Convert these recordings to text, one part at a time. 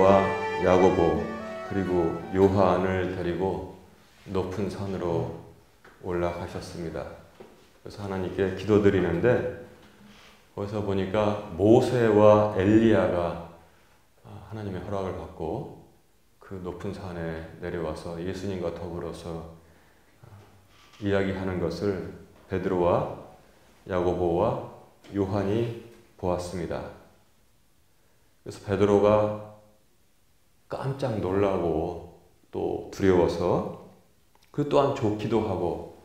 베드로와 야고보 그리고 요한을 데리고 높은 산으로 올라가셨습니다. 그래서 하나님께 기도드리는데 거기서 보니까 모세와 엘리야가 하나님의 허락을 받고 그 높은 산에 내려와서 예수님과 더불어서 이야기하는 것을 베드로와 야고보와 요한이 보았습니다. 그래서 베드로가 깜짝 놀라고 또 두려워서 그 또한 좋기도 하고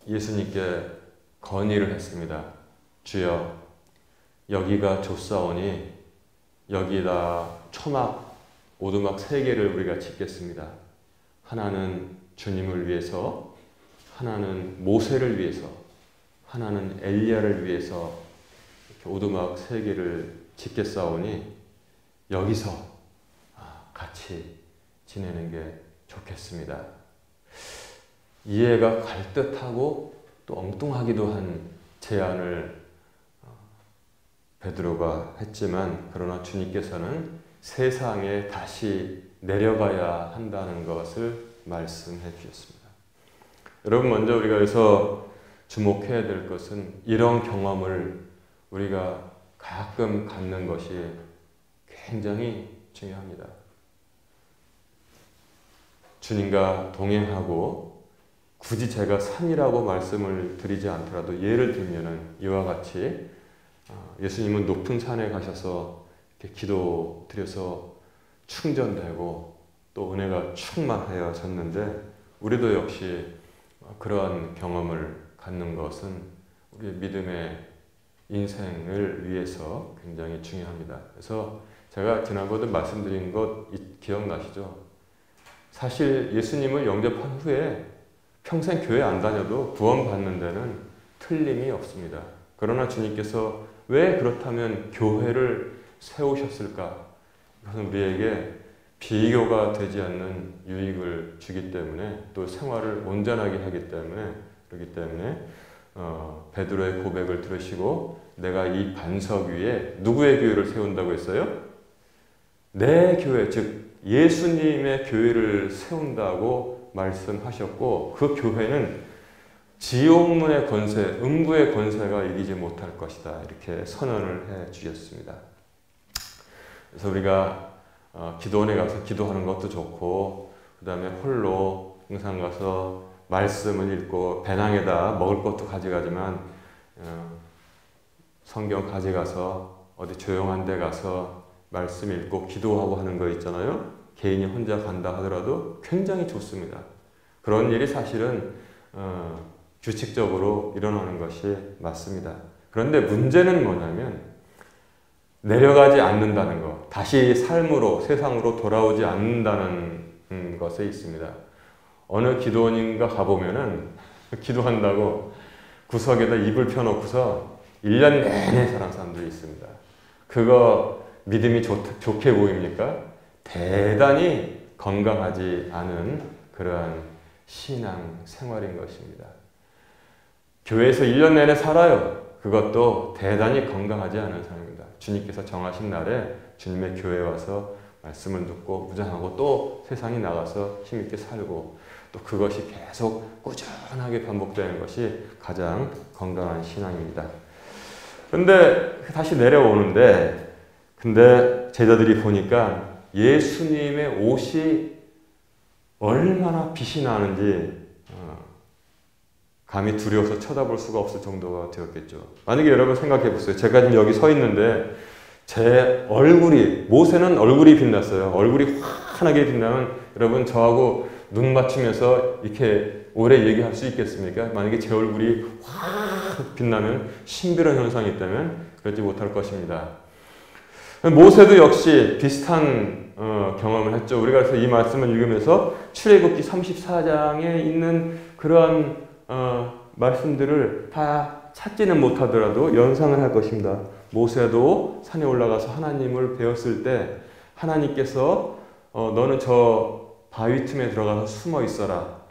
예수님께 건의를 했습니다. 주여, 여기가 좋사오니 여기다 초막, 오두막 3개를 우리가 짓겠습니다. 하나는 주님을 위해서, 하나는 모세를 위해서, 하나는 엘리야를 위해서 이렇게 오두막 3개를 짓겠사오니 여기서 같이 지내는 게 좋겠습니다. 이해가 갈 듯하고 또 엉뚱하기도 한 제안을 베드로가 했지만 그러나 주님께서는 세상에 다시 내려가야 한다는 것을 말씀해 주셨습니다. 여러분, 먼저 우리가 여기서 주목해야 될 것은 이런 경험을 우리가 가끔 갖는 것이 굉장히 중요합니다. 주님과 동행하고 굳이 제가 산이라고 말씀을 드리지 않더라도 예를 들면은 이와 같이 예수님은 높은 산에 가셔서 이렇게 기도 드려서 충전되고 또 은혜가 충만하여졌는데 우리도 역시 그러한 경험을 갖는 것은 우리의 믿음의 인생을 위해서 굉장히 중요합니다. 그래서 제가 지난번에 말씀드린 것 기억나시죠? 사실 예수님을 영접한 후에 평생 교회 안 다녀도 구원받는 데는 틀림이 없습니다. 그러나 주님께서 왜 그렇다면 교회를 세우셨을까? 그것은 우리에게 비교가 되지 않는 유익을 주기 때문에 또 생활을 온전하게 하기 때문에 그렇기 때문에 베드로의 고백을 들으시고 내가 이 반석 위에 누구의 교회를 세운다고 했어요? 내 교회, 즉 예수님의 교회를 세운다고 말씀하셨고 그 교회는 지옥문의 권세, 음부의 권세가 이기지 못할 것이다. 이렇게 선언을 해 주셨습니다. 그래서 우리가 기도원에 가서 기도하는 것도 좋고 그 다음에 홀로 항상 가서 말씀을 읽고 배낭에다 먹을 것도 가져가지만 성경 가져가서 어디 조용한 데 가서 말씀 읽고 기도하고 하는 거 있잖아요. 개인이 혼자 간다 하더라도 굉장히 좋습니다. 그런 일이 사실은 규칙적으로 일어나는 것이 맞습니다. 그런데 문제는 뭐냐면 내려가지 않는다는 것, 다시 삶으로, 세상으로 돌아오지 않는다는 것에 있습니다. 어느 기도원인가 가보면은 기도한다고 구석에다 이불 펴놓고서 1년 내내 사는 사람들이 있습니다. 그거 믿음이 좋게 보입니까? 대단히 건강하지 않은 그러한 신앙 생활인 것입니다. 교회에서 1년 내내 살아요. 그것도 대단히 건강하지 않은 삶입니다. 주님께서 정하신 날에 주님의 교회에 와서 말씀을 듣고 무장하고 또 세상에 나가서 힘있게 살고 또 그것이 계속 꾸준하게 반복되는 것이 가장 건강한 신앙입니다. 그런데 다시 내려오는데 근데 제자들이 보니까 예수님의 옷이 얼마나 빛이 나는지 감히 두려워서 쳐다볼 수가 없을 정도가 되었겠죠. 만약에 여러분 생각해 보세요. 제가 지금 여기 서 있는데 제 얼굴이, 모세는 얼굴이 빛났어요. 얼굴이 환하게 빛나면 여러분 저하고 눈 맞추면서 이렇게 오래 얘기할 수 있겠습니까? 만약에 제 얼굴이 확 빛나면 신비로운 현상이 있다면 그러지 못할 것입니다. 모세도 역시 비슷한 경험을 했죠. 우리가 그래서 이 말씀을 읽으면서 출애굽기 34장에 있는 그러한 말씀들을 다 찾지는 못하더라도 연상을 할 것입니다. 모세도 산에 올라가서 하나님을 배웠을 때 하나님께서 너는 저 바위 틈에 들어가서 숨어 있어라.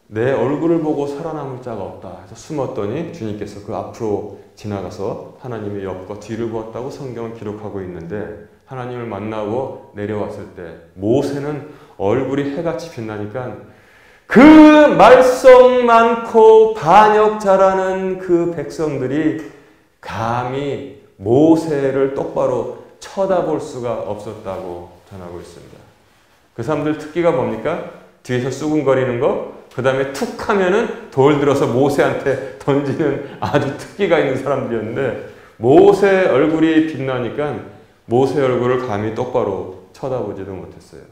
내 얼굴을 보고 살아남을 자가 없다. 그래서 숨었더니 주님께서 그 앞으로 지나가서 하나님의 옆과 뒤를 보았다고 성경은 기록하고 있는데 하나님을 만나고 내려왔을 때 모세는 얼굴이 해같이 빛나니까 그 말썽 많고 반역 잘하는 그 백성들이 감히 모세를 똑바로 쳐다볼 수가 없었다고 전하고 있습니다. 그 사람들 특기가 뭡니까? 뒤에서 수군거리는 거, 그 다음에 툭 하면은 돌 들어서 모세한테 던지는 아주 특기가 있는 사람들이었는데 모세 얼굴이 빛나니까 모세 얼굴을 감히 똑바로 쳐다보지도 못했어요.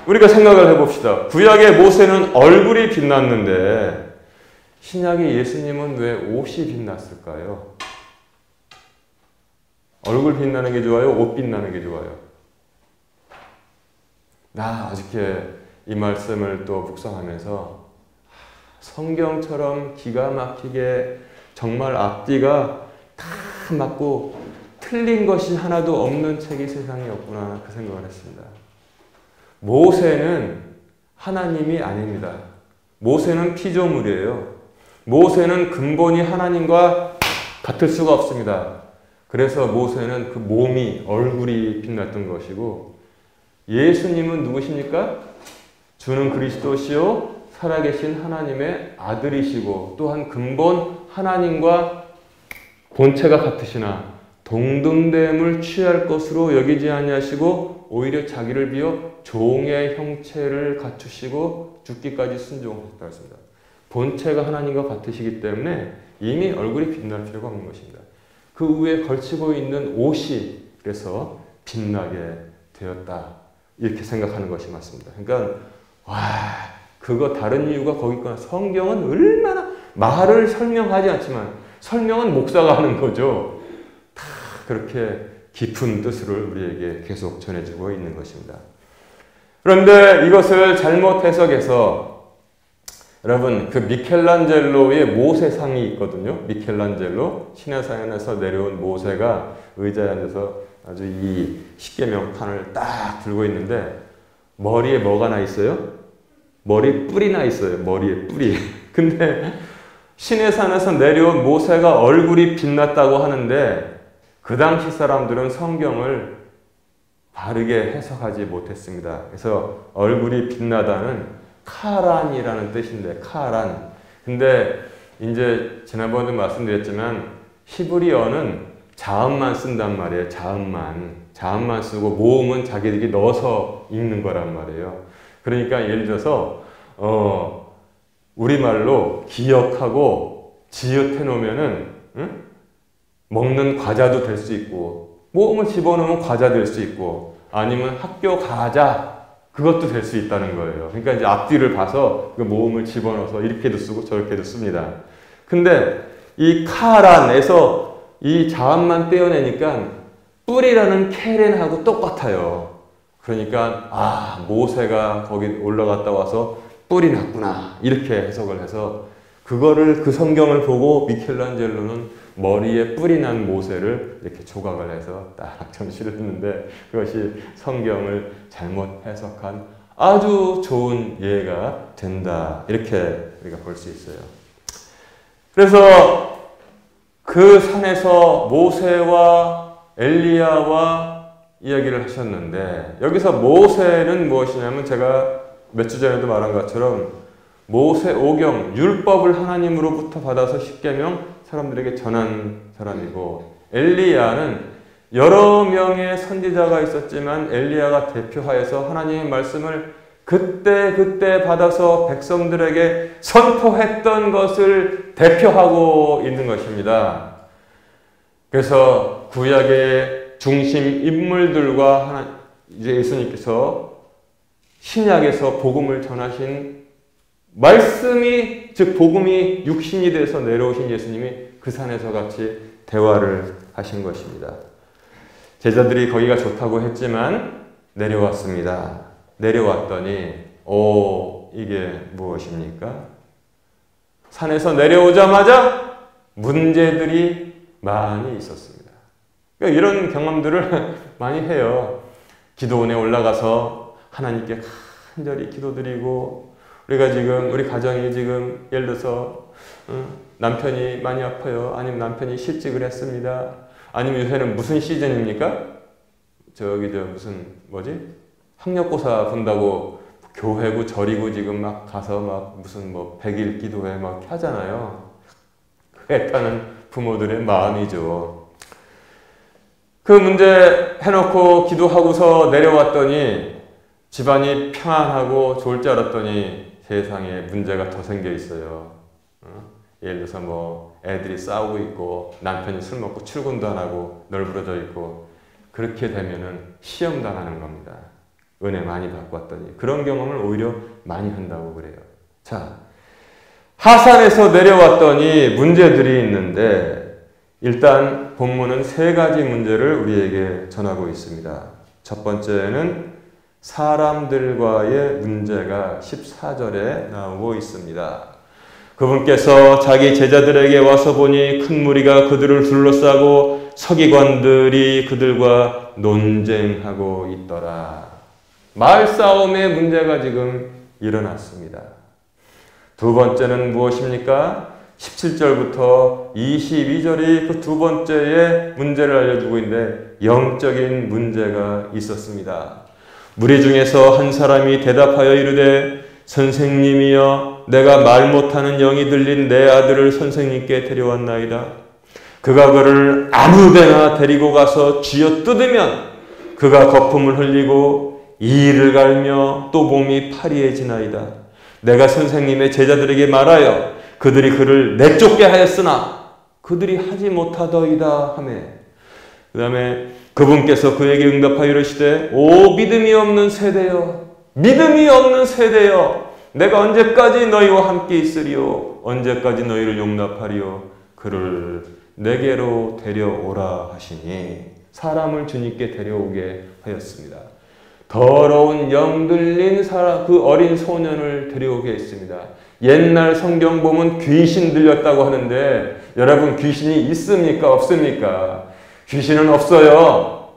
우리가 생각을 해봅시다. 구약의 모세는 얼굴이 빛났는데 신약의 예수님은 왜 옷이 빛났을까요? 얼굴 빛나는 게 좋아요? 옷 빛나는 게 좋아요? 나 어저께 이 말씀을 또 묵상하면서 성경처럼 기가 막히게 정말 앞뒤가 다 맞고 틀린 것이 하나도 없는 책이 세상에 없구나 그 생각을 했습니다. 모세는 하나님이 아닙니다. 모세는 피조물이에요. 모세는 근본이 하나님과 같을 수가 없습니다. 그래서 모세는 그 몸이 얼굴이 빛났던 것이고 예수님은 누구십니까? 주는 그리스도시요 살아계신 하나님의 아들이시고 또한 근본 하나님과 본체가 같으시나 동등됨을 취할 것으로 여기지 아니하시고 오히려 자기를 비워 종의 형체를 갖추시고 죽기까지 순종하셨다고 했습니다. 본체가 하나님과 같으시기 때문에 이미 얼굴이 빛날 필요가 없는 것입니다. 그 위에 걸치고 있는 옷이 그래서 빛나게 되었다 이렇게 생각하는 것이 맞습니다. 그러니까 그거 다른 이유가 거기 있거나 성경은 얼마나 말을 설명하지 않지만 설명은 목사가 하는 거죠. 다 그렇게 깊은 뜻을 우리에게 계속 전해주고 있는 것입니다. 그런데 이것을 잘못 해석해서 여러분 그 미켈란젤로의 모세상이 있거든요. 미켈란젤로 시내산에서 내려온 모세가 의자에 앉아서 아주 이 십계명판을 딱 들고 있는데 머리에 뭐가 나 있어요? 머리에 뿔이 나 있어요. 머리에 뿔이. 근데 시내산에서 내려온 모세가 얼굴이 빛났다고 하는데 그 당시 사람들은 성경을 바르게 해석하지 못했습니다. 그래서 얼굴이 빛나다는 카란이라는 뜻인데 카란. 근데 이제 지난번에도 말씀드렸지만 히브리어는 자음만 쓴단 말이에요. 자음만 쓰고 모음은 자기들이 넣어서 읽는 거란 말이에요. 그러니까 예를 들어서 우리말로 기억하고 지읒해 놓으면은 먹는 과자도 될 수 있고 모음을 집어넣으면 과자 될 수 있고 아니면 학교 가자 그것도 될 수 있다는 거예요. 그러니까 이제 앞뒤를 봐서 그 모음을 집어넣어서 이렇게도 쓰고 저렇게도 씁니다. 근데 이 카란에서 이 자음만 떼어내니까 뿔이라는 케렌하고 똑같아요. 그러니까 모세가 거기 올라갔다 와서 뿔이 났구나 이렇게 해석을 해서 그거를 그 성경을 보고 미켈란젤로는 머리에 뿔이 난 모세를 이렇게 조각을 해서 딱 전시를 했는데 그것이 성경을 잘못 해석한 아주 좋은 예가 된다 이렇게 우리가 볼 수 있어요. 그래서 그 산에서 모세와 엘리야와 이야기를 하셨는데 여기서 모세는 무엇이냐면 제가 몇 주 전에도 말한 것처럼 모세 오경 율법을 하나님으로부터 받아서 십계명 사람들에게 전한 사람이고 엘리야는 여러 명의 선지자가 있었지만 엘리야가 대표하여서 하나님의 말씀을 그때 받아서 백성들에게 선포했던 것을 대표하고 있는 것입니다. 그래서 구약의 중심 인물들과 이제 예수님께서 신약에서 복음을 전하신 말씀이 즉 복음이 육신이 돼서 내려오신 예수님이 그 산에서 같이 대화를 하신 것입니다. 제자들이 거기가 좋다고 했지만 내려왔습니다. 내려왔더니 이게 무엇입니까? 산에서 내려오자마자 문제들이 많이 있었습니다. 그러니까 이런 경험들을 많이 해요. 기도원에 올라가서 하나님께 간절히 기도드리고 우리가 지금 우리 가정이 지금 예를 들어서 남편이 많이 아파요. 아니면 남편이 실직을 했습니다. 아니면 요새는 무슨 시즌입니까? 무슨 뭐지? 학력고사 본다고 교회고 절이고 지금 막 가서 막 무슨 뭐 100일 기도회 막 하잖아요. 애타는 부모들의 마음이죠. 그 문제 해놓고 기도하고서 내려왔더니 집안이 평안하고 좋을 줄 알았더니 세상에 문제가 더 생겨 있어요. 예를 들어서 뭐 애들이 싸우고 있고 남편이 술 먹고 출근도 안 하고 널브러져 있고 그렇게 되면은 시험 당하는 겁니다. 은혜 많이 받고 왔더니 그런 경험을 오히려 많이 한다고 그래요. 자, 하산에서 내려왔더니 문제들이 있는데 일단 본문은 세 가지 문제를 우리에게 전하고 있습니다. 첫 번째는 사람들과의 문제가 14절에 나오고 있습니다. 그분께서 자기 제자들에게 와서 보니 큰 무리가 그들을 둘러싸고 서기관들이 그들과 논쟁하고 있더라. 말싸움의 문제가 지금 일어났습니다. 두 번째는 무엇입니까? 17절부터 22절이 그 두 번째의 문제를 알려주고 있는데 영적인 문제가 있었습니다. 무리 중에서 한 사람이 대답하여 이르되 선생님이여 내가 말 못하는 영이 들린 내 아들을 선생님께 데려왔나이다. 그가 그를 아무 데나 데리고 가서 쥐어 뜯으면 그가 거품을 흘리고 이를 갈며 또 몸이 파리해지나이다. 내가 선생님의 제자들에게 말하여 그들이 그를 내쫓게 하였으나 그들이 하지 못하더이다 하매 그 다음에 그분께서 그에게 응답하여 이르시되 오 믿음이 없는 세대여 믿음이 없는 세대여 내가 언제까지 너희와 함께 있으리요 언제까지 너희를 용납하리요 그를 내게로 데려오라 하시니 사람을 주님께 데려오게 하였습니다. 더러운 영 들린 그 어린 소년을 데려오게 했습니다. 옛날 성경 보면 귀신 들렸다고 하는데 여러분 귀신이 있습니까? 없습니까? 귀신은 없어요.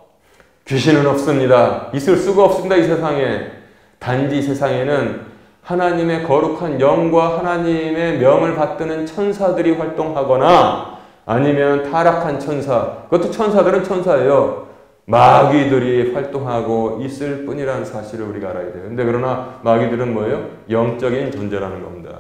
귀신은 없습니다. 있을 수가 없습니다. 이 세상에. 단지 세상에는 하나님의 거룩한 영과 하나님의 명을 받드는 천사들이 활동하거나 아니면 타락한 천사, 그것도 천사들은 천사예요. 마귀들이 활동하고 있을 뿐이라는 사실을 우리가 알아야 돼요. 근데 그러나 마귀들은 뭐예요? 영적인 존재라는 겁니다.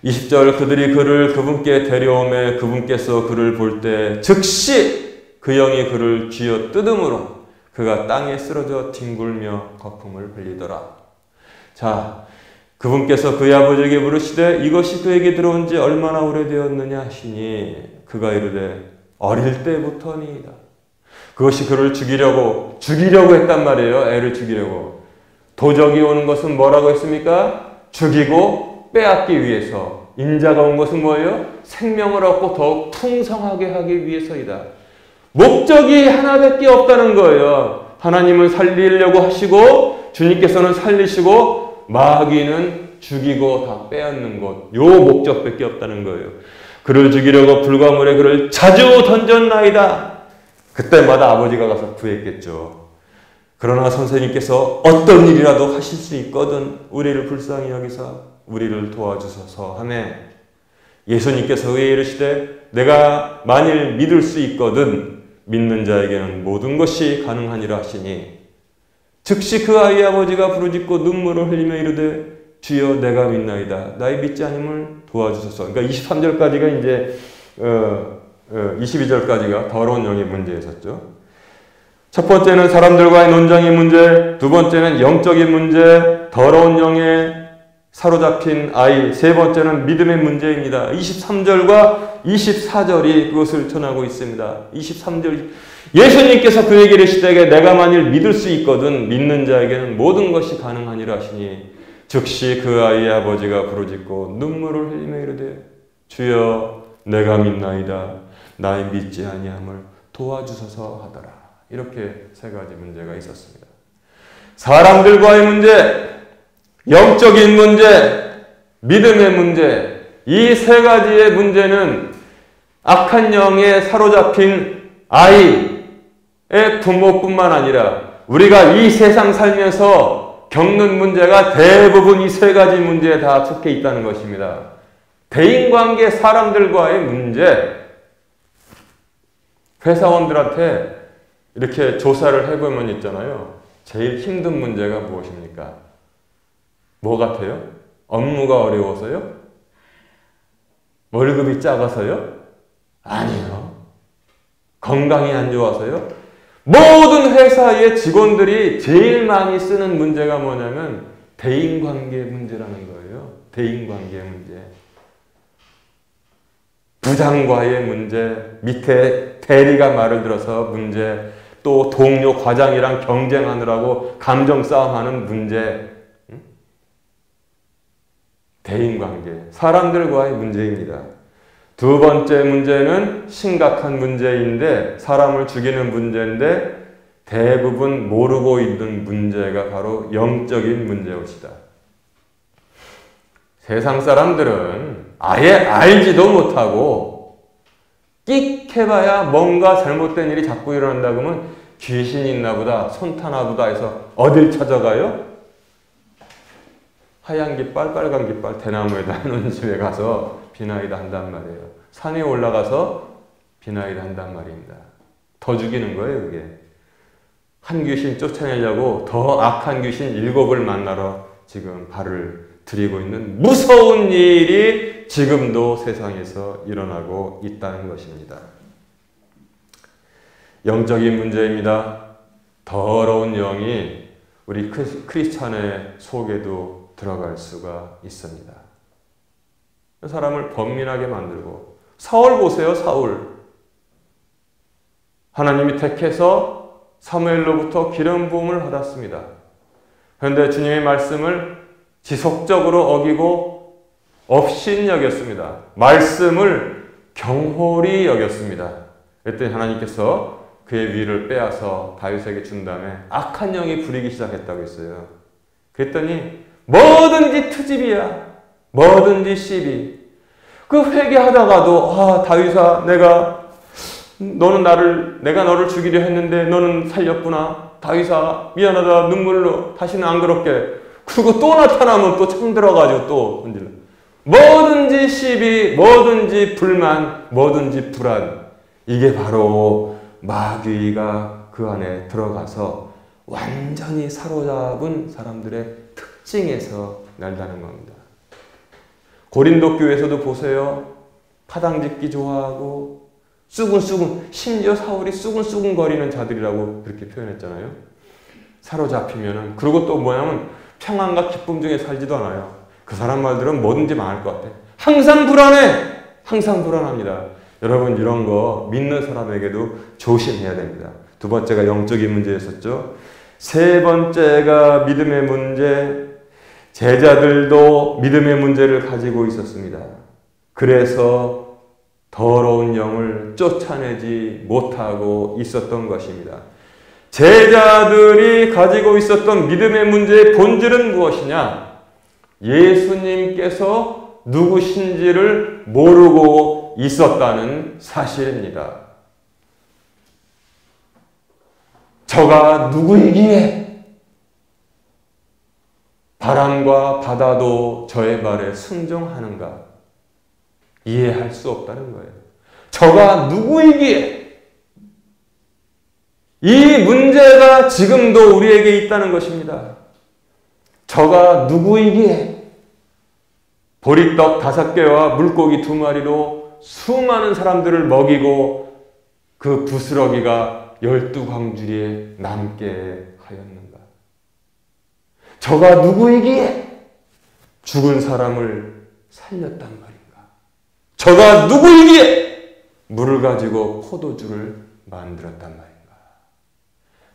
20절 그들이 그를 그분께 데려오매 그분께서 그를 볼 때 즉시 그 영이 그를 쥐어 뜯음으로 그가 땅에 쓰러져 뒹굴며 거품을 흘리더라. 자, 그분께서 그의 아버지에게 물으시되 이것이 그에게 들어온 지 얼마나 오래되었느냐 하시니 그가 이르되 어릴 때부터니이다. 그것이 그를 죽이려고 했단 말이에요. 애를 죽이려고. 도적이 오는 것은 뭐라고 했습니까? 죽이고 빼앗기 위해서. 인자가 온 것은 뭐예요? 생명을 얻고 더욱 풍성하게 하기 위해서이다. 목적이 하나밖에 없다는 거예요. 하나님은 살리려고 하시고 주님께서는 살리시고 마귀는 죽이고 다 빼앗는 것. 요 목적밖에 없다는 거예요. 그를 죽이려고 불과 물에 그를 자주 던졌나이다. 그때마다 아버지가 가서 구했겠죠. 그러나 선생님께서 어떤 일이라도 하실 수 있거든 우리를 불쌍히 여기사 우리를 도와주소서 하매 예수님께서 그에게 이르시되 내가 만일 믿을 수 있거든 믿는 자에게는 모든 것이 가능하니라 하시니 즉시 그 아이의 아버지가 부르짖고 눈물을 흘리며 이르되 주여 내가 믿나이다 나의 믿지 않음을 도와주소서. 그러니까 23절까지가 이제 22절까지가 더러운 영의 문제였었죠. 첫 번째는 사람들과의 논쟁의 문제, 두 번째는 영적인 문제, 더러운 영에 사로잡힌 아이, 세 번째는 믿음의 문제입니다. 23절과 24절이 그것을 전하고 있습니다. 23절 예수님께서 그에게 이르시되 내가 만일 믿을 수 있거든 믿는 자에게는 모든 것이 가능하니라 하시니 즉시 그 아이의 아버지가 부르짖고 눈물을 흘리며 이르되 주여 내가 믿나이다 나의 믿지 아니함을 도와주소서 하더라. 이렇게 세 가지 문제가 있었습니다. 사람들과의 문제, 영적인 문제, 믿음의 문제, 이 세 가지의 문제는 악한 영에 사로잡힌 아이의 부모뿐만 아니라 우리가 이 세상 살면서 겪는 문제가 대부분 이 세 가지 문제에 다 속해 있다는 것입니다. 대인관계, 사람들과의 문제, 회사원들한테 이렇게 조사를 해보면 있잖아요. 제일 힘든 문제가 무엇입니까? 뭐 같아요? 업무가 어려워서요? 월급이 작아서요? 아니요. 건강이 안 좋아서요? 모든 회사의 직원들이 제일 많이 쓰는 문제가 뭐냐면 대인관계 문제라는 거예요. 대인관계 문제. 부장과의 문제, 밑에 대리가 말을 들어서 문제, 또 동료 과장이랑 경쟁하느라고 감정 싸움하는 문제. 대인관계, 사람들과의 문제입니다. 두 번째 문제는 심각한 문제인데, 사람을 죽이는 문제인데 대부분 모르고 있는 문제가 바로 영적인 문제입니다. 세상 사람들은 아예 알지도 못하고 끽 해봐야 뭔가 잘못된 일이 자꾸 일어난다 그러면 귀신이 있나 보다, 손타나 보다 해서 어딜 찾아가요? 하얀 깃발, 빨간 깃발 대나무에다 해놓은 집에 가서 비나이다 한단 말이에요. 산에 올라가서 비나이다 한단 말입니다. 더 죽이는 거예요, 그게. 한 귀신 쫓아내려고 더 악한 귀신 7을 만나러 지금 발을 들이고 있는 무서운 일이 지금도 세상에서 일어나고 있다는 것입니다. 영적인 문제입니다. 더러운 영이 우리 크리스찬의 속에도 들어갈 수가 있습니다. 사람을 번민하게 만들고, 사울 보세요, 사울. 하나님이 택해서 사무엘로부터 기름 부음을 받았습니다. 그런데 주님의 말씀을 지속적으로 어기고 업신 여겼습니다. 말씀을 경홀히 여겼습니다. 그랬더니 하나님께서 그의 위를 빼앗아 다윗에게 준 다음에 악한 영이 부리기 시작했다고 했어요. 그랬더니 뭐든지 트집이야. 뭐든지 시비. 그 회개하다가도 다윗아, 내가 너를 죽이려 했는데 너는 살렸구나. 다윗아, 미안하다. 눈물로 다시는 안 그렇게. 그리고 또 나타나면 또 참들어가지고 또 흔들려. 뭐든지 시비, 뭐든지 불만, 뭐든지 불안. 이게 바로 마귀가 그 안에 들어가서 완전히 사로잡은 사람들의 특징에서 난다는 겁니다. 고린도 교회에서도 보세요. 파당 짓기 좋아하고 쑥은쑥은, 심지어 사울이 쑥은쑥은 거리는 자들이라고 그렇게 표현했잖아요. 사로잡히면은. 그리고 또 뭐냐면 평안과 기쁨 중에 살지도 않아요. 그 사람 말들은 뭐든지 망할 것 같아. 항상 불안해. 항상 불안합니다. 여러분, 이런 거 믿는 사람에게도 조심해야 됩니다. 두 번째가 영적인 문제였었죠. 세 번째가 믿음의 문제. 제자들도 믿음의 문제를 가지고 있었습니다. 그래서 더러운 영을 쫓아내지 못하고 있었던 것입니다. 제자들이 가지고 있었던 믿음의 문제의 본질은 무엇이냐? 예수님께서 누구신지를 모르고 있었다는 사실입니다. 저가 누구이기에 바람과 바다도 저의 말에 순종하는가? 이해할 수 없다는 거예요. 저가 누구이기에? 이 문제가 지금도 우리에게 있다는 것입니다. 저가 누구이기에? 보리떡 5개와 물고기 2마리로 수많은 사람들을 먹이고 그 부스러기가 12광주리에 남게 하였는가? 저가 누구이기에 죽은 사람을 살렸단 말인가? 저가 누구이기에 물을 가지고 포도주를 만들었단 말인가?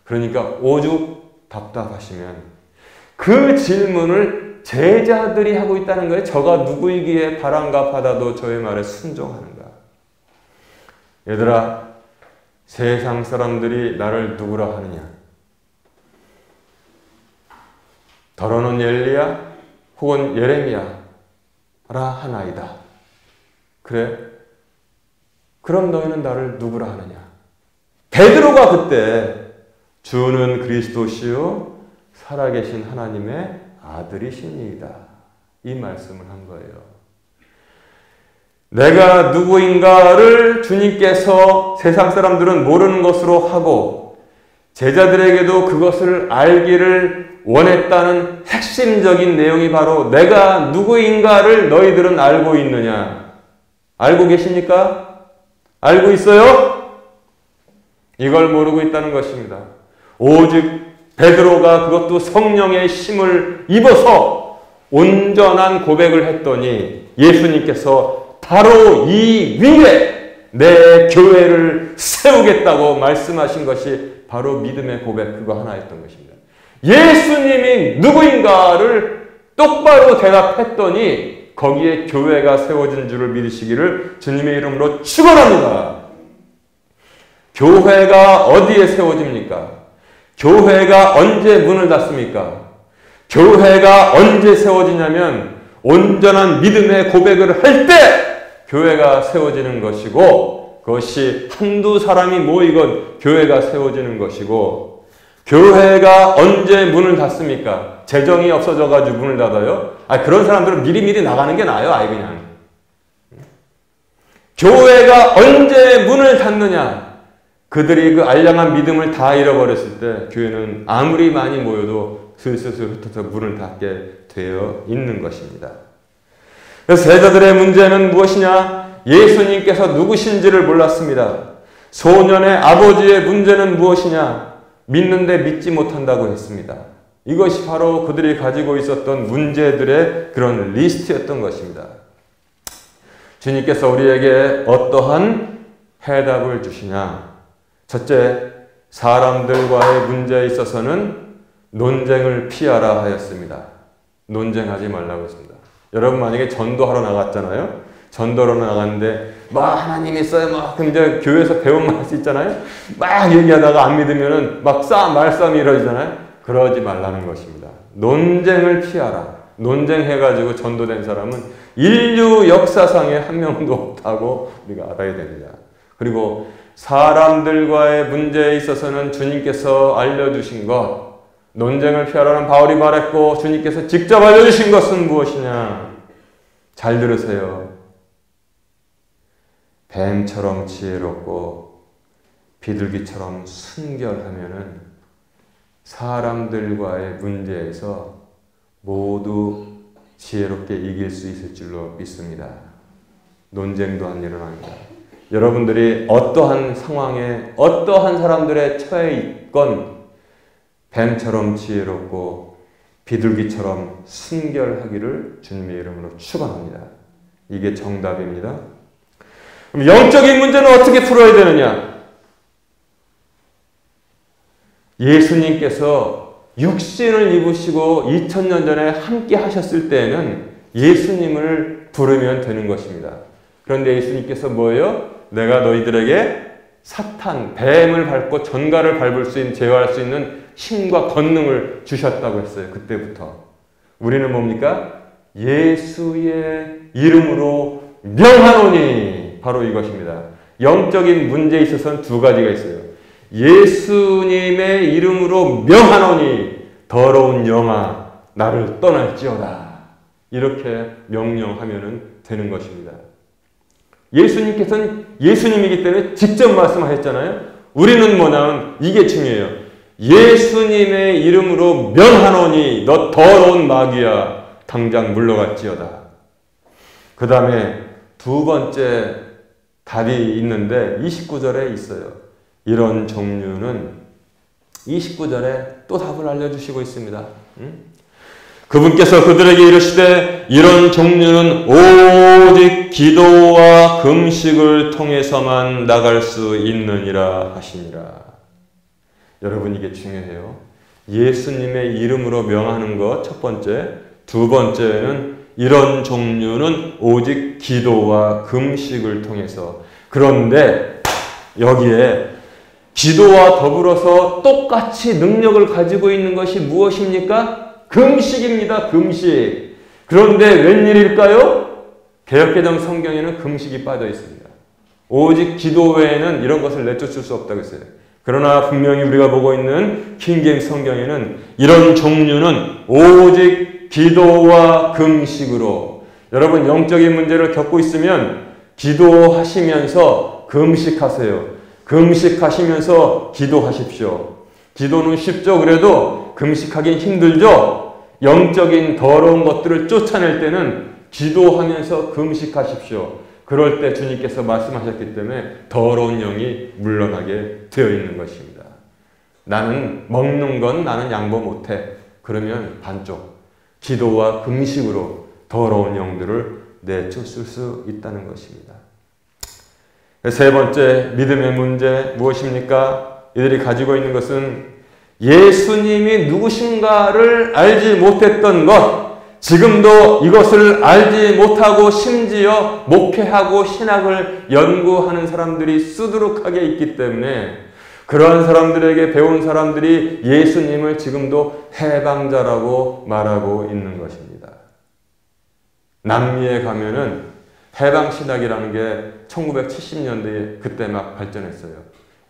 그러니까 오죽 답답하시면 그 질문을 제자들이 하고 있다는 거예요. 저가 누구이기에 바람과 바다도 저의 말에 순종하는가? 얘들아, 세상 사람들이 나를 누구라 하느냐? 더러는 엘리야 혹은 예레미야라 하나이다. 그래? 그럼 너희는 나를 누구라 하느냐? 베드로가 그때 주는 그리스도시요 살아계신 하나님의 아들이시니이다. 이 말씀을 한 거예요. 내가 누구인가를 주님께서 세상 사람들은 모르는 것으로 하고 제자들에게도 그것을 알기를 원했다는 핵심적인 내용이 바로 내가 누구인가를 너희들은 알고 있느냐? 알고 계십니까? 알고 있어요? 이걸 모르고 있다는 것입니다. 오직 베드로가 그것도 성령의 힘을 입어서 온전한 고백을 했더니 예수님께서 바로 이 위에 내 교회를 세우겠다고 말씀하신 것이 바로 믿음의 고백 그거 하나였던 것입니다. 예수님이 누구인가를 똑바로 대답했더니 거기에 교회가 세워진 줄을 믿으시기를 주님의 이름으로 축원합니다. 교회가 어디에 세워집니까? 교회가 언제 문을 닫습니까? 교회가 언제 세워지냐면 온전한 믿음의 고백을 할 때 교회가 세워지는 것이고 그것이 한두 사람이 모이건 교회가 세워지는 것이고 교회가 언제 문을 닫습니까? 재정이 없어져가지고 문을 닫아요? 그런 사람들은 미리미리 나가는 게 나아요. 아예 그냥. 교회가 언제 문을 닫느냐? 그들이 그 알량한 믿음을 다 잃어버렸을 때 교회는 아무리 많이 모여도 슬슬 흩어져 문을 닫게 되어 있는 것입니다. 그래서 제자들의 문제는 무엇이냐? 예수님께서 누구신지를 몰랐습니다. 소년의 아버지의 문제는 무엇이냐? 믿는데 믿지 못한다고 했습니다. 이것이 바로 그들이 가지고 있었던 문제들의 그런 리스트였던 것입니다. 주님께서 우리에게 어떠한 해답을 주시냐? 첫째, 사람들과의 문제에 있어서는 논쟁을 피하라 하였습니다. 논쟁하지 말라고 했습니다. 여러분 만약에 전도하러 나갔잖아요. 전도로 나갔는데 막 하나님 있어요. 막 이제 교회에서 배운 말씀 있잖아요. 막 얘기하다가 안 믿으면은 막 말싸움이 이루어지잖아요. 그러지 말라는 것입니다. 논쟁을 피하라. 논쟁해가지고 전도된 사람은 인류 역사상에 한 명도 없다고 우리가 알아야 됩니다. 그리고 사람들과의 문제에 있어서는 주님께서 알려주신 것, 논쟁을 피하라는 바울이 말했고 주님께서 직접 알려주신 것은 무엇이냐? 잘 들으세요. 뱀처럼 지혜롭고 비둘기처럼 순결하면은 사람들과의 문제에서 모두 지혜롭게 이길 수 있을 줄로 믿습니다. 논쟁도 안 일어납니다. 여러분들이 어떠한 상황에 어떠한 사람들의 처해 있건 뱀처럼 지혜롭고 비둘기처럼 순결하기를 주님의 이름으로 축원합니다. 이게 정답입니다. 그럼 영적인 문제는 어떻게 풀어야 되느냐? 예수님께서 육신을 입으시고 2000년 전에 함께 하셨을 때에는 예수님을 부르면 되는 것입니다. 그런데 예수님께서 뭐예요? 내가 너희들에게 사탄, 뱀을 밟고 전갈을 밟을 수 있는, 제어할 수 있는 힘과 권능을 주셨다고 했어요. 그때부터. 우리는 뭡니까? 예수의 이름으로 명하노니 바로 이것입니다. 영적인 문제에 있어서는 두 가지가 있어요. 예수님의 이름으로 명하노니 더러운 영아 나를 떠날지어다. 이렇게 명령하면 되는 것입니다. 예수님께서는 예수님이기 때문에 직접 말씀하셨잖아요. 우리는 뭐냐면 이게 중요해요. 예수님의 이름으로 명하노니 너 더러운 마귀야 당장 물러갈지어다. 그 다음에 두 번째 답이 있는데 29절에 있어요. 이런 종류는 29절에 또 답을 알려주시고 있습니다. 그분께서 그들에게 이르시되 이런 종류는 오직 기도와 금식을 통해서만 나갈 수 있느니라 하시니라. 여러분 이게 중요해요. 예수님의 이름으로 명하는 것 첫 번째, 두 번째는 이런 종류는 오직 기도와 금식을 통해서. 그런데 여기에 기도와 더불어서 똑같이 능력을 가지고 있는 것이 무엇입니까? 금식입니다. 금식. 그런데 웬일일까요? 개역개정 성경에는 금식이 빠져 있습니다. 오직 기도 외에는 이런 것을 내쫓을 수 없다고 했어요. 그러나 분명히 우리가 보고 있는 킹제임스 성경에는 이런 종류는 오직 기도와 금식으로. 여러분 영적인 문제를 겪고 있으면 기도하시면서 금식하세요. 금식하시면서 기도하십시오. 기도는 쉽죠. 그래도 금식하긴 힘들죠. 영적인 더러운 것들을 쫓아낼 때는 기도하면서 금식하십시오. 그럴 때 주님께서 말씀하셨기 때문에 더러운 영이 물러나게 되어 있는 것입니다. 나는 먹는 건 나는 양보 못해. 그러면 반쪽. 기도와 금식으로 더러운 영들을 내쫓을 수 있다는 것입니다. 세 번째 믿음의 문제 무엇입니까? 이들이 가지고 있는 것은 예수님이 누구신가를 알지 못했던 것, 지금도 이것을 알지 못하고 심지어 목회하고 신학을 연구하는 사람들이 수두룩하게 있기 때문에 그러한 사람들에게 배운 사람들이 예수님을 지금도 해방자라고 말하고 있는 것입니다. 남미에 가면은 해방신학이라는 게 1970년대에 그때 막 발전했어요.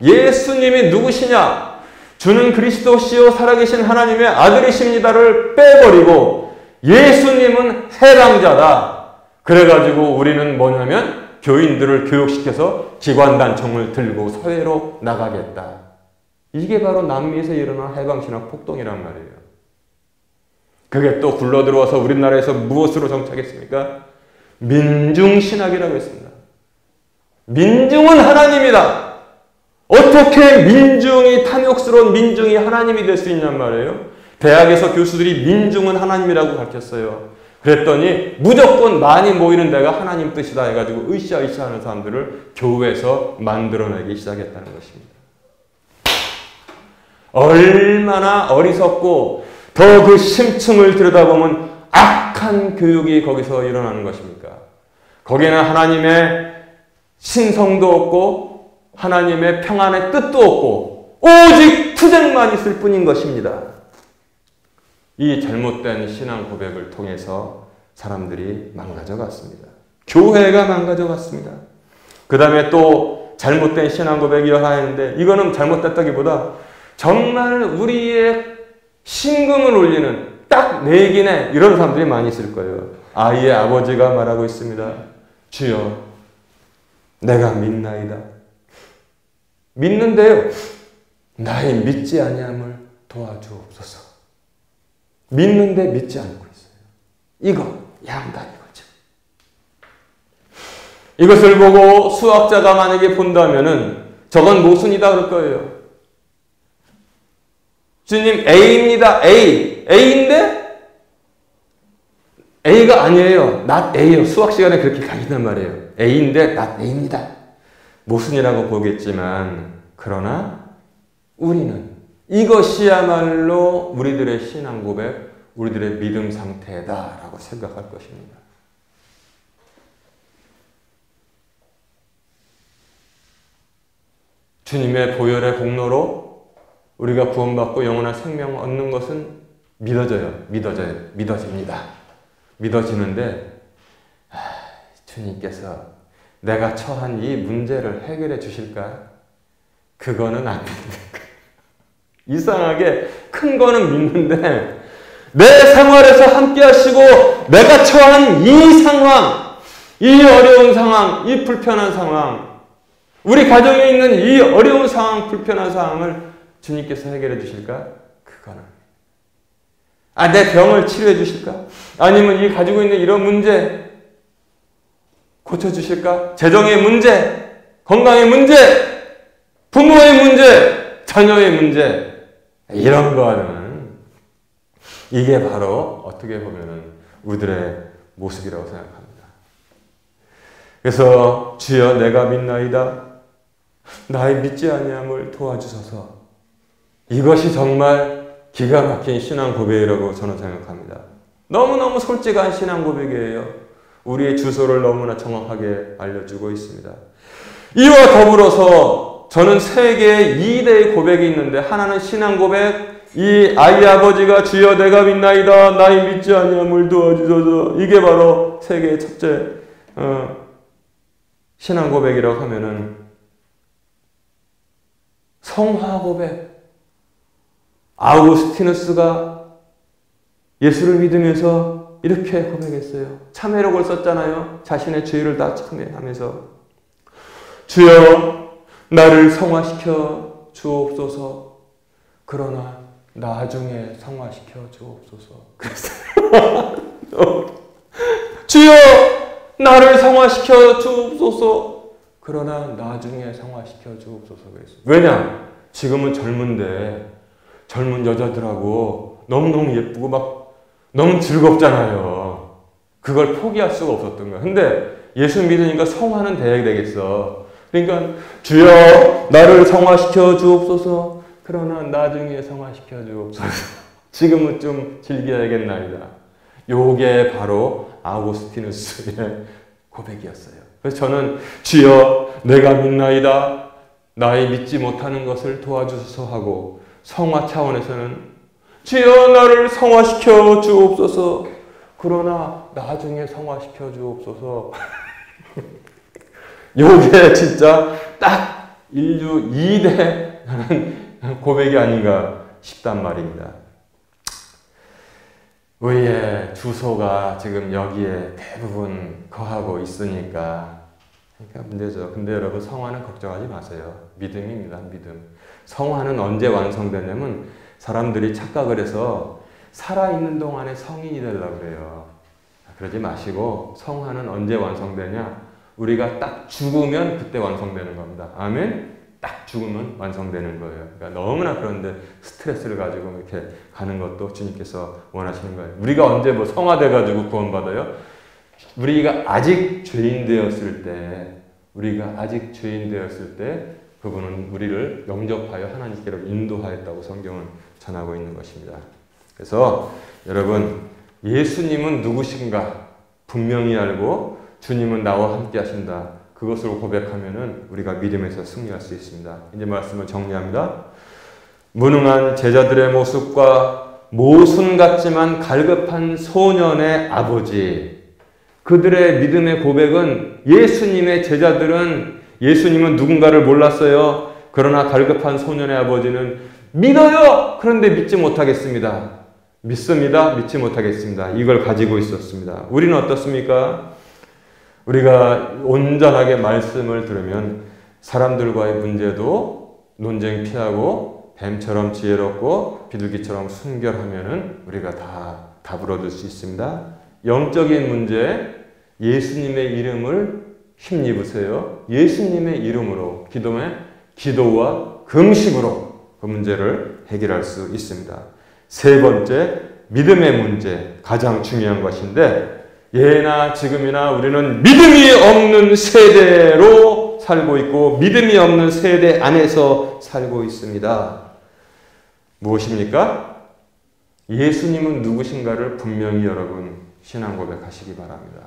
예수님이 누구시냐? 주는 그리스도시요 살아계신 하나님의 아들이십니다를 빼버리고 예수님은 해방자다. 그래가지고 우리는 뭐냐면 교인들을 교육시켜서 기관단총을 들고 사회로 나가겠다. 이게 바로 남미에서 일어난 해방신학 폭동이란 말이에요. 그게 또 굴러들어와서 우리나라에서 무엇으로 정착했습니까? 민중신학이라고 했습니다. 민중은 하나님이다. 어떻게 민중이 탐욕스러운 민중이 하나님이 될 수 있냔 말이에요. 대학에서 교수들이 민중은 하나님이라고 가르쳤어요. 그랬더니 무조건 많이 모이는 데가 하나님 뜻이다 해가지고 으쌰으쌰 하는 사람들을 교회에서 만들어내기 시작했다는 것입니다. 얼마나 어리석고 더 그 심층을 들여다보면 악한 교육이 거기서 일어나는 것입니까? 거기에는 하나님의 신성도 없고 하나님의 평안의 뜻도 없고 오직 투쟁만 있을 뿐인 것입니다. 이 잘못된 신앙 고백을 통해서 사람들이 망가져 갔습니다. 교회가 망가져 갔습니다. 그 다음에 또 잘못된 신앙 고백이 하는데 이거는 잘못됐다기보다 정말 우리의 신금을 울리는 딱 내기네 이런 사람들이 많이 있을 거예요. 아이의 아버지가 말하고 있습니다. 주여 내가 믿나이다. 믿는데요. 나의 믿지 아니함을 도와주옵소서. 믿는데 믿지 않고 있어요. 이거 양다리거죠. 이것을 보고 수학자가 만약에 본다면은 저건 모순이다 그럴 거예요. 주님 A입니다. A. A인데 A가 아니에요. not A예요. 수학 시간에 그렇게 가르친단 말이에요. A인데 not A입니다. 모순이라고 보겠지만 그러나 우리는 이것이야말로 우리들의 신앙 고백, 우리들의 믿음 상태다라고 생각할 것입니다. 주님의 보혈의 공로로 우리가 구원받고 영원한 생명을 얻는 것은 믿어집니다. 믿어지는데 주님께서 내가 처한 이 문제를 해결해 주실까? 그거는 안 믿는 거예요. 이상하게 큰 거는 믿는데 내 생활에서 함께 하시고 내가 처한 이 상황, 이 어려운 상황, 이 불편한 상황, 우리 가정에 있는 이 어려운 상황, 불편한 상황을 주님께서 해결해 주실까? 그거는 내 병을 치료해 주실까? 아니면 이 가지고 있는 이런 문제 고쳐주실까? 재정의 문제, 건강의 문제, 부모의 문제, 자녀의 문제 이런 거는 이게 바로 어떻게 보면 우리들의 모습이라고 생각합니다. 그래서 주여 내가 믿나이다. 나의 믿지 아니함을 도와주소서. 이것이 정말 기가 막힌 신앙 고백이라고 저는 생각합니다. 너무너무 솔직한 신앙 고백이에요. 우리의 주소를 너무나 정확하게 알려주고 있습니다. 이와 더불어서 저는 세 개의 2대의 고백이 있는데 하나는 신앙 고백, 이 아이 아버지가 주여 내가 믿나이다 나의 믿지 아니함을 도와주소서. 이게 바로 세 개의 첫째 신앙 고백이라고 하면은 성화 고백. 아우구스티누스가 예수를 믿으면서 이렇게 고백했어요. 참회록을 썼잖아요. 자신의 죄를 다 참회하면서 주여 나를 성화시켜 주옵소서. 그러나 나중에 성화시켜 주옵소서. 그랬어요. 주여 나를 성화시켜 주옵소서. 그러나 나중에 성화시켜 주옵소서 그랬어요. 왜냐? 지금은 젊은데 젊은 여자들하고 너무너무 예쁘고 막 너무 즐겁잖아요. 그걸 포기할 수가 없었던 거야. 근데 예수 믿으니까 성화는 돼야 되겠어. 그러니까 주여 나를 성화시켜 주옵소서. 그러나 나중에 성화시켜 주옵소서. 지금은 좀 즐겨야겠나이다. 요게 바로 아우구스티누스의 고백이었어요. 그래서 저는 주여 내가 믿나이다. 나의 믿지 못하는 것을 도와주소서 하고, 성화 차원에서는 주여 나를 성화시켜 주옵소서. 그러나 나중에 성화시켜 주옵소서. 요게 진짜 딱 인류 2대라는 고백이 아닌가 싶단 말입니다. 우리의 주소가 지금 여기에 대부분 거하고 있으니까 그러니까 문제죠. 근데 여러분 성화는 걱정하지 마세요. 믿음입니다. 믿음. 성화는 언제 완성되냐면 사람들이 착각을 해서 살아있는 동안에 성인이 되려고 그래요. 그러지 마시고 성화는 언제 완성되냐? 우리가 딱 죽으면 그때 완성되는 겁니다. 아멘? 딱 죽으면 완성되는 거예요. 그러니까 너무나 그런데 스트레스를 가지고 이렇게 가는 것도 주님께서 원하시는 거예요. 우리가 언제 뭐 성화돼가지고 구원받아요? 우리가 아직 죄인 되었을 때 그분은 우리를 영접하여 하나님께로 인도하였다고 성경은 전하고 있는 것입니다. 그래서 여러분 예수님은 누구신가 분명히 알고 주님은 나와 함께 하신다. 그것을 고백하면은 우리가 믿음에서 승리할 수 있습니다. 이제 말씀을 정리합니다. 무능한 제자들의 모습과 모순 같지만 갈급한 소년의 아버지. 그들의 믿음의 고백은 예수님의 제자들은 예수님은 누군가를 몰랐어요. 그러나 갈급한 소년의 아버지는 믿어요. 그런데 믿지 못하겠습니다. 믿습니다. 믿지 못하겠습니다. 이걸 가지고 있었습니다. 우리는 어떻습니까? 우리가 온전하게 말씀을 들으면 사람들과의 문제도 논쟁 피하고 뱀처럼 지혜롭고 비둘기처럼 순결하면은 우리가 다 답을 얻을 수 있습니다. 영적인 문제, 예수님의 이름을 힘입으세요. 예수님의 이름으로 기도와 금식으로 그 문제를 해결할 수 있습니다. 세 번째, 믿음의 문제, 가장 중요한 것인데 예나 지금이나 우리는 믿음이 없는 세대로 살고 있고 믿음이 없는 세대 안에서 살고 있습니다. 무엇입니까? 예수님은 누구신가를 분명히 여러분 신앙 고백하시기 바랍니다.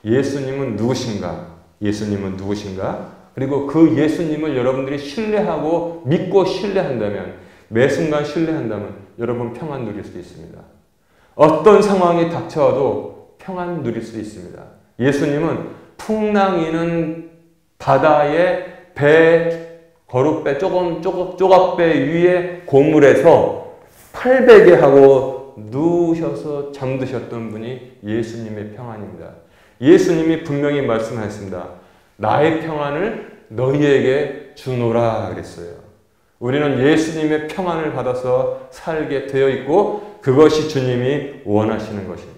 예수님은 누구신가? 예수님은 누구신가? 그리고 그 예수님을 여러분들이 신뢰하고 믿고 신뢰한다면, 매 순간 신뢰한다면 여러분 평안 누릴 수 있습니다. 어떤 상황이 닥쳐와도 평안 누릴 수 있습니다. 예수님은 풍랑이는 바다에 거룻배 조각배 위에 고물에서 800에 하고 누우셔서 잠드셨던 분이 예수님의 평안입니다. 예수님이 분명히 말씀하셨습니다. 나의 평안을 너희에게 주노라 그랬어요. 우리는 예수님의 평안을 받아서 살게 되어 있고 그것이 주님이 원하시는 것입니다.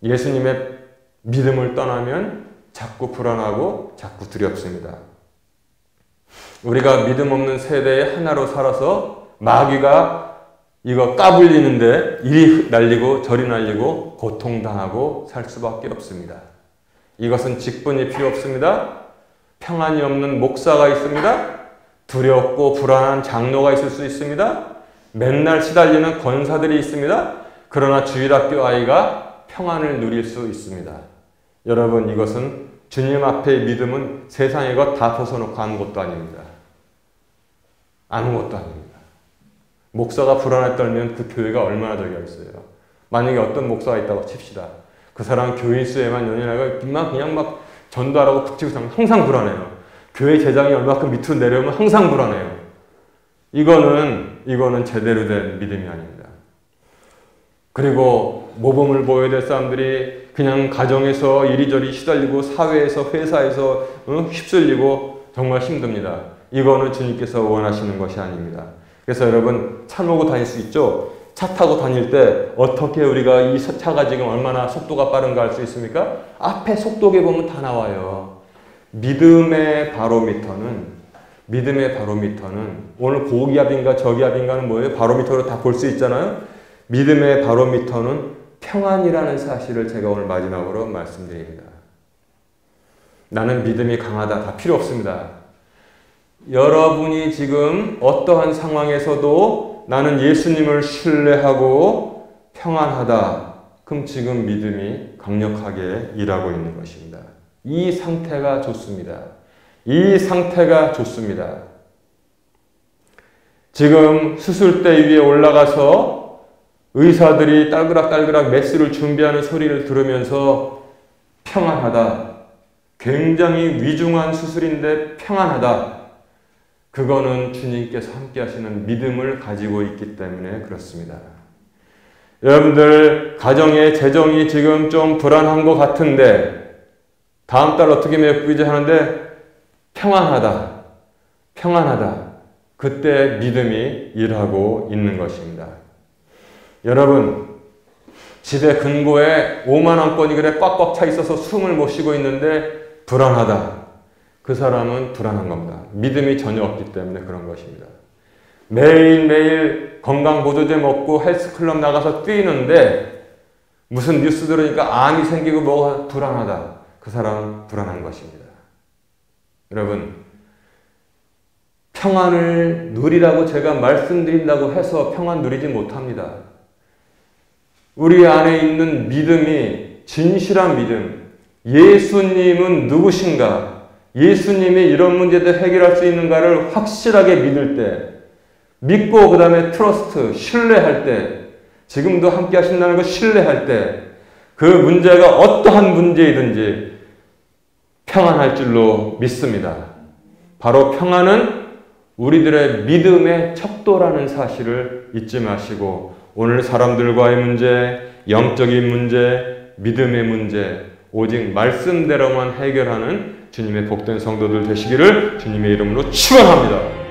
예수님의 믿음을 떠나면 자꾸 불안하고 자꾸 두렵습니다. 우리가 믿음 없는 세대의 하나로 살아서 마귀가 이거 까불리는데 이리 날리고 저리 날리고 고통당하고 살 수밖에 없습니다. 이것은 직분이 필요 없습니다. 평안이 없는 목사가 있습니다. 두렵고 불안한 장로가 있을 수 있습니다. 맨날 시달리는 권사들이 있습니다. 그러나 주일학교 아이가 평안을 누릴 수 있습니다. 여러분 이것은 주님 앞의 믿음은 세상의 것 다 벗어놓고 아무것도 아닙니다. 아무것도 아닙니다. 목사가 불안에 떨면 그 교회가 얼마나 저기하겠어요. 만약에 어떤 목사가 있다고 칩시다. 그 사람 교인 수에만 연연하고 그냥 막 전도하라고 북치고 사면 항상 불안해요. 교회 재정이 얼마큼 밑으로 내려오면 항상 불안해요. 이거는 제대로 된 믿음이 아닙니다. 그리고 모범을 보여야 될 사람들이 그냥 가정에서 이리저리 시달리고 사회에서 회사에서 휩쓸리고 정말 힘듭니다. 이거는 주님께서 원하시는 것이 아닙니다. 그래서 여러분 차 몰고 다닐 수 있죠? 차 타고 다닐 때 어떻게 우리가 이 차가 지금 얼마나 속도가 빠른가 알 수 있습니까? 앞에 속도계 보면 다 나와요. 믿음의 바로미터는 오늘 고기압인가 저기압인가는 뭐예요? 바로미터로 다 볼 수 있잖아요. 믿음의 바로미터는 평안이라는 사실을 제가 오늘 마지막으로 말씀드립니다. 나는 믿음이 강하다. 다 필요 없습니다. 여러분이 지금 어떠한 상황에서도 나는 예수님을 신뢰하고 평안하다. 그럼 지금 믿음이 강력하게 일하고 있는 것입니다. 이 상태가 좋습니다. 이 상태가 좋습니다. 지금 수술대 위에 올라가서 의사들이 딸그락딸그락 메스를 준비하는 소리를 들으면서 평안하다. 굉장히 위중한 수술인데 평안하다. 그거는 주님께서 함께 하시는 믿음을 가지고 있기 때문에 그렇습니다. 여러분들 가정의 재정이 지금 좀 불안한 것 같은데 다음 달 어떻게 메꾸지 하는데 평안하다. 그때 믿음이 일하고 있는 것입니다. 여러분 집에 금고에 5만 원권이 그래 꽉꽉 차 있어서 숨을 못 쉬고 있는데 불안하다. 그 사람은 불안한 겁니다. 믿음이 전혀 없기 때문에 그런 것입니다. 매일매일 건강보조제 먹고 헬스클럽 나가서 뛰는데 무슨 뉴스 들으니까 암이 생기고 뭐가 불안하다. 그 사람은 불안한 것입니다. 여러분 평안을 누리라고 제가 말씀드린다고 해서 평안 누리지 못합니다. 우리 안에 있는 믿음이 진실한 믿음, 예수님은 누구신가? 예수님이 이런 문제들 해결할 수 있는가를 확실하게 믿을 때, 믿고 그 다음에 트러스트, 신뢰할 때, 지금도 함께 하신다는 걸 신뢰할 때, 그 문제가 어떠한 문제이든지 평안할 줄로 믿습니다. 바로 평안은 우리들의 믿음의 척도라는 사실을 잊지 마시고 오늘 사람들과의 문제, 영적인 문제, 믿음의 문제 오직 말씀대로만 해결하는 주님의 복된 성도들 되시기를 주님의 이름으로 축원합니다.